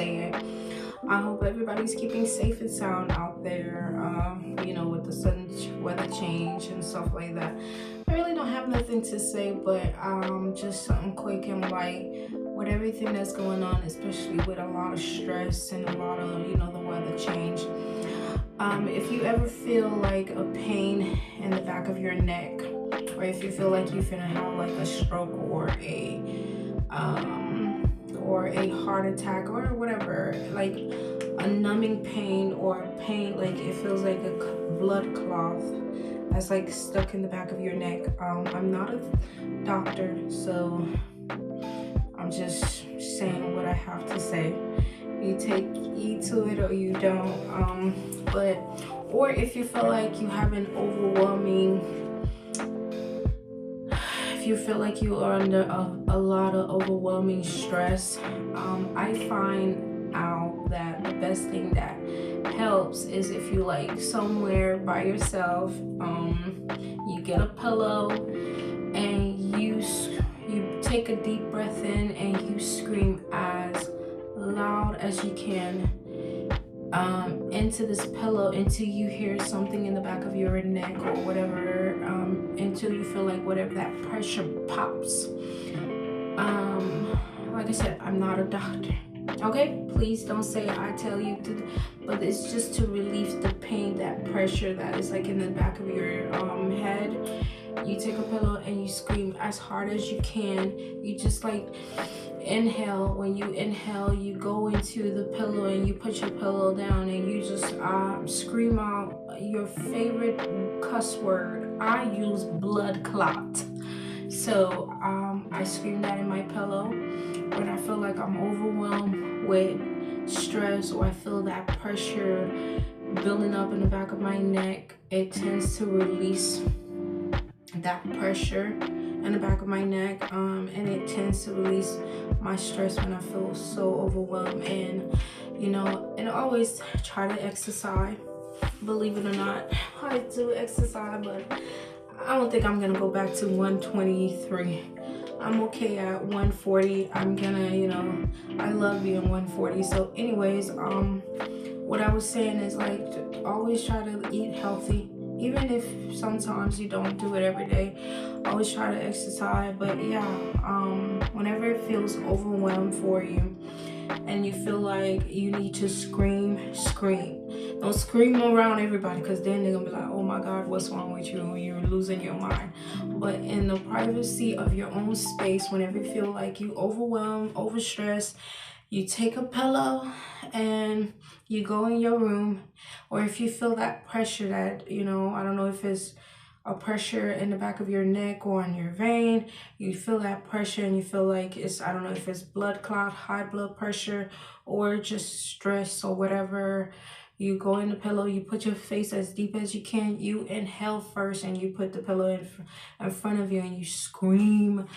say it. I hope everybody's keeping safe and sound out there, you know, with the sudden weather change and stuff like that. I really don't have nothing to say, but just something quick and light with everything that's going on, especially with a lot of stress and a lot of, you know, the weather change. If you ever feel like a pain in the back of your neck, or if you feel like you're gonna have like a stroke or a heart attack or whatever, like a numbing pain or pain, like it feels like a blood cloth that's like stuck in the back of your neck. I'm not a doctor, so I'm just saying what I have to say. You take heed to it or you don't. Or if you feel like you have an if you feel like you are under a lot of overwhelming stress, I find out that the best thing that helps is if you like somewhere by yourself, you get a pillow and you take a deep breath in and you scream as loud as you can into this pillow until you hear something in the back of your neck or whatever, until you feel like whatever that pressure pops. Like I said, I'm not a doctor, okay? Please don't say I tell you to, but it's just to relieve the pain, that pressure that is like in the back of your head. You take a pillow and you scream as hard as you can. You just like inhale. When you inhale, you go into the pillow and you put your pillow down and you just scream out your favorite cuss word. I use blood clot. So I scream that in my pillow when I feel like I'm overwhelmed with stress, or I feel that pressure building up in the back of my neck. It tends to release that pressure in the back of my neck, and it tends to release my stress when I feel so overwhelmed. And you know, and I always try to exercise. Believe it or not, I do exercise, but I don't think I'm gonna go back to 123. I'm okay at 140. I'm gonna, you know, I love being 140. So anyways, what I was saying is like, always try to eat healthy. Even if sometimes you don't do it every day, always try to exercise. But yeah, whenever it feels overwhelmed for you and you feel like you need to scream, scream. Don't scream around everybody, because then they're gonna be like, oh my God, what's wrong with you? You're losing your mind. But in the privacy of your own space, whenever you feel like you overwhelmed, overstressed, you take a pillow and you go in your room. Or if you feel that pressure that, you know, I don't know if it's a pressure in the back of your neck or on your vein, you feel that pressure and you feel like it's, I don't know if it's blood clot, high blood pressure, or just stress or whatever. You go in the pillow, you put your face as deep as you can, you inhale first and you put the pillow in front of you and you scream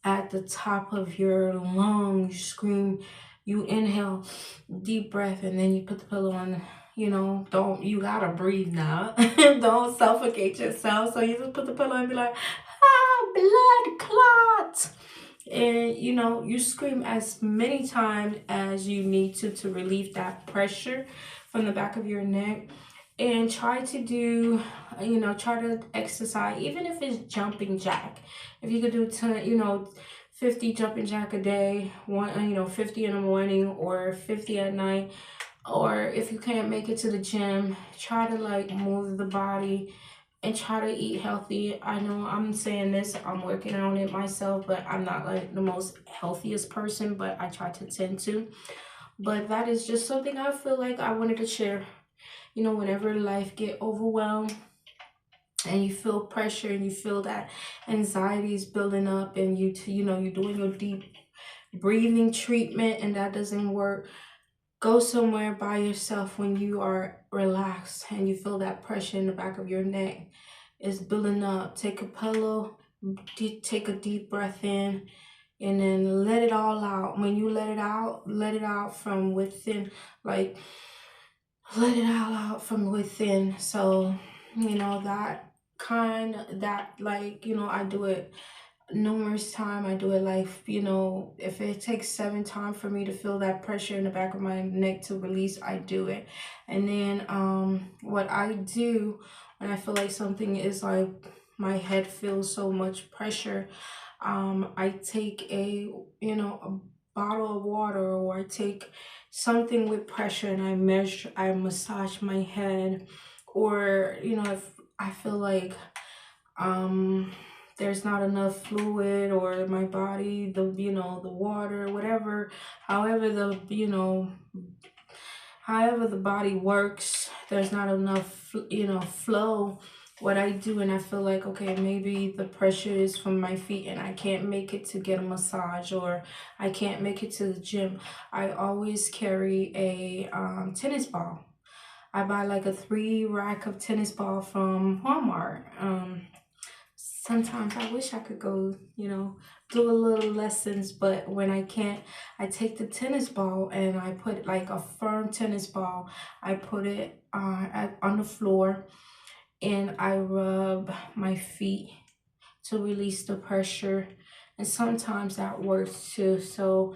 at the top of your lungs. You scream, you inhale, deep breath, and then you put the pillow on. You know, you gotta breathe now. Don't suffocate yourself. So you just put the pillow and be like, blood clot. And you know, you scream as many times as you need to relieve that pressure from the back of your neck. And try to do, you know, try to exercise, even if it's jumping jack. If you could do 50 jumping jack a day, 50 in the morning or 50 at night. Or if you can't make it to the gym, try to like move the body and try to eat healthy. I know I'm saying this, I'm working on it myself, but I'm not like the most healthiest person, but I try to tend to. But that is just something I feel like I wanted to share. You know, whenever life get overwhelmed and you feel pressure and you feel that anxiety is building up, and you're doing your deep breathing treatment and that doesn't work, go somewhere by yourself when you are relaxed and you feel that pressure in the back of your neck is building up. Take a pillow, take a deep breath in, and then let it all out. When you let it out from within, like let it all out from within. So, you know, I do it numerous time. I do it like, you know, if it takes 7 times for me to feel that pressure in the back of my neck to release, I do it. And then what I do when I feel like something is like my head feels so much pressure, I take a, you know, a bottle of water, or I take something with pressure and I massage my head. Or, you know, if I feel like um there's not enough fluid, or my body, the, you know, the water, whatever, however the, you know, however the body works, there's not enough, you know, flow. What I do, and I feel like, okay, maybe the pressure is from my feet and I can't make it to get a massage, or I can't make it to the gym, I always carry a tennis ball. I buy like a 3 rack of tennis ball from Walmart. Sometimes I wish I could go, you know, do a little lessons, but when I can't, I take the tennis ball and I put like a firm tennis ball. I put it on the floor, and I rub my feet to release the pressure. And sometimes that works too. So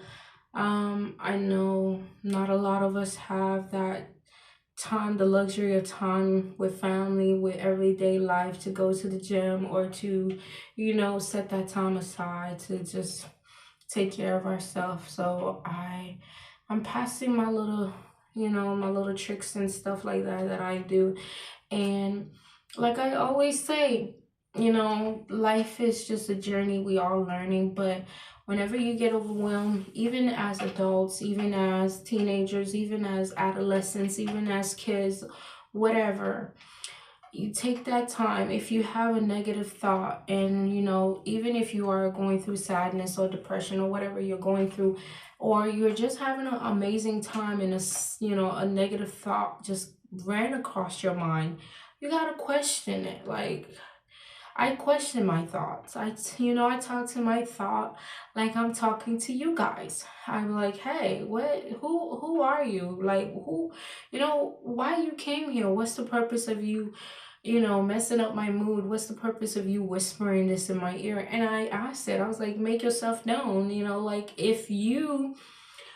I know not a lot of us have that time, the luxury of time with family, with everyday life, to go to the gym, or to, you know, set that time aside to just take care of ourselves. So I'm passing my little, you know, my little tricks and stuff like that that I do. And like I always say, you know, life is just a journey, we all learning. But whenever you get overwhelmed, even as adults, even as teenagers, even as adolescents, even as kids, whatever, you take that time. If you have a negative thought, and, you know, even if you are going through sadness or depression or whatever you're going through, or you're just having an amazing time and you know, a negative thought just ran across your mind, you got to question it. Like, I question my thoughts. You know, I talk to my thought like I'm talking to you guys. I'm like, hey, who are you? Like, who, you know, why you came here? What's the purpose of you, you know, messing up my mood? What's the purpose of you whispering this in my ear? And I asked it, I was like, make yourself known, you know, like, if you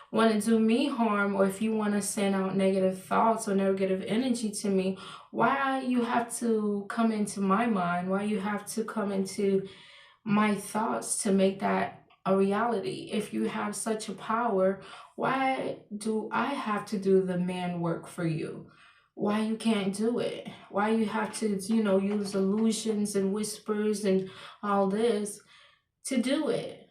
want to do me harm, or if you want to send out negative thoughts or negative energy to me, why you have to come into my mind? Why you have to come into my thoughts to make that a reality? If you have such a power, why do I have to do the man work for you? Why you can't do it? Why you have to, you know, use illusions and whispers and all this to do it?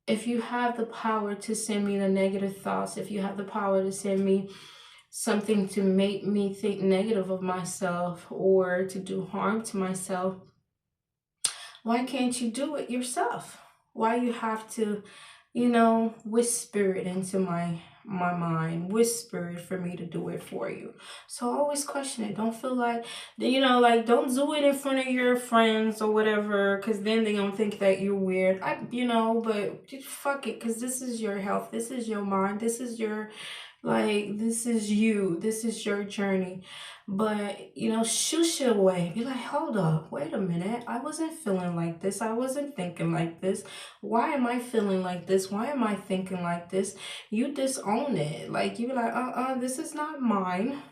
If you have the power to send me the negative thoughts, if you have the power to send me something to make me think negative of myself or to do harm to myself, why can't you do it yourself? Why you have to, you know, whisper it into my mind, whisper it for me to do it for you? So always question it. Don't feel like, you know, like, don't do it in front of your friends or whatever, because then they gonna think that you're weird. You know, but just fuck it, because this is your health, this is your mind, this is your, like, this is you, this is your journey. But, you know, shush it away. Be like, hold up, wait a minute. I wasn't feeling like this. I wasn't thinking like this. Why am I feeling like this? Why am I thinking like this? You disown it. Like, you be like, this is not mine.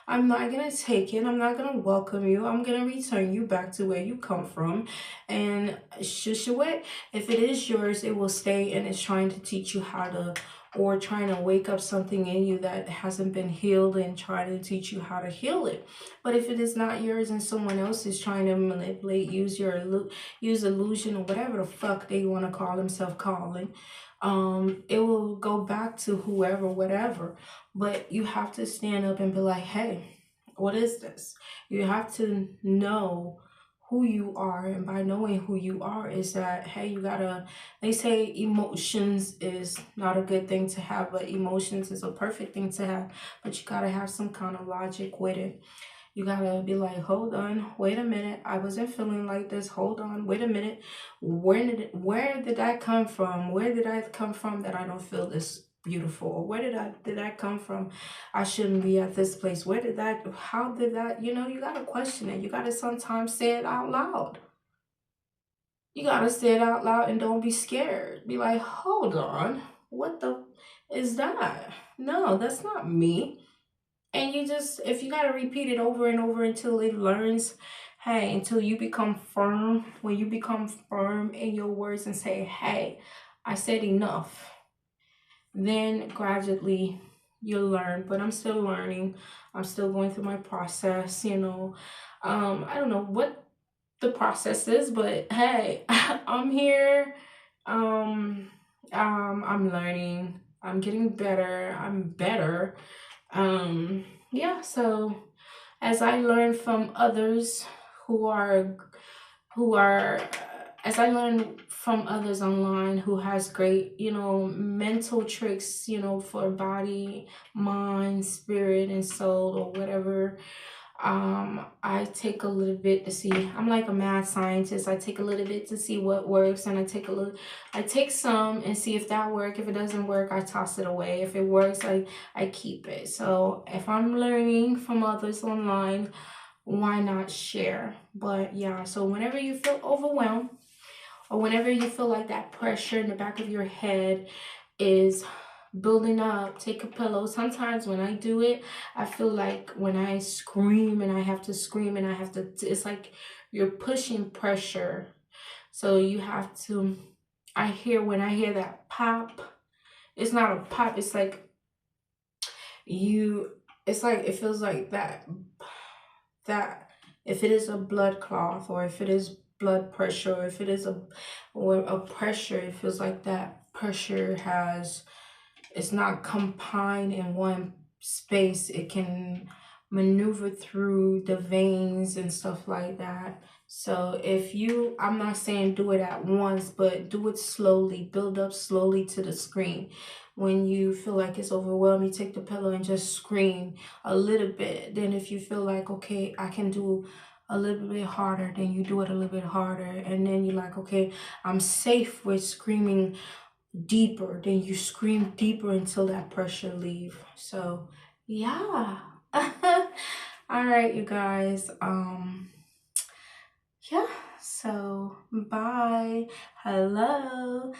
I'm not going to take it. I'm not going to welcome you. I'm going to return you back to where you come from. And shush it. If it is yours, it will stay, and it's trying to teach you how to, or trying to wake up something in you that hasn't been healed and trying to teach you how to heal it. But if it is not yours and someone else is trying to manipulate, use illusion, or whatever the fuck they want to call themselves calling, it will go back to whoever, whatever. But you have to stand up and be like, hey, what is this? You have to know who you are. And by knowing who you are is that, hey, you gotta, they say emotions is not a good thing to have, but emotions is a perfect thing to have. But you gotta have some kind of logic with it. You gotta be like, hold on, wait a minute. I wasn't feeling like this. Hold on, wait a minute. Where did that come from? Where did I come from that I don't feel this beautiful? Or where did that come from? I shouldn't be at this place. How did that, you know, you gotta question it. You gotta sometimes say it out loud. You gotta say it out loud and don't be scared. Be like, hold on, what the is that? No, that's not me. And you just, if you gotta repeat it over and over until it learns, hey, until you become firm, when you become firm in your words and say, hey, I said enough, then gradually you'll learn. But I'm still learning. I'm still going through my process, you know. I don't know what the process is, but hey, I'm here. Um, I'm learning. I'm getting better. I'm better. Yeah, so as I learn from others who are who are as I learn from others online who has great, you know, mental tricks, you know, for body, mind, spirit, and soul, or whatever. I take a little bit to see. I'm like a mad scientist. I take a little bit to see what works, and I take some and see if that work. If it doesn't work, I toss it away. If it works, I keep it. So if I'm learning from others online, why not share? But yeah, so whenever you feel overwhelmed, or whenever you feel like that pressure in the back of your head is building up, take a pillow. Sometimes when I do it, I feel like when I scream and I have to scream and I have to, it's like you're pushing pressure. So you have to, when I hear that pop, it's not a pop, it's like you, it's like, it feels like that if it is a blood clot, or if it is blood pressure, or if it is a pressure, it feels like that pressure has, it's not confined in one space. It can maneuver through the veins and stuff like that. So if you, I'm not saying do it at once, but do it slowly, build up slowly to the scream. When you feel like it's overwhelmed, you take the pillow and just scream a little bit. Then if you feel like, okay, I can do a little bit harder, then you do it a little bit harder. And then you're like, okay, I'm safe with screaming deeper, then you scream deeper until that pressure leave. So yeah. All right, you guys, yeah, so bye. Hello.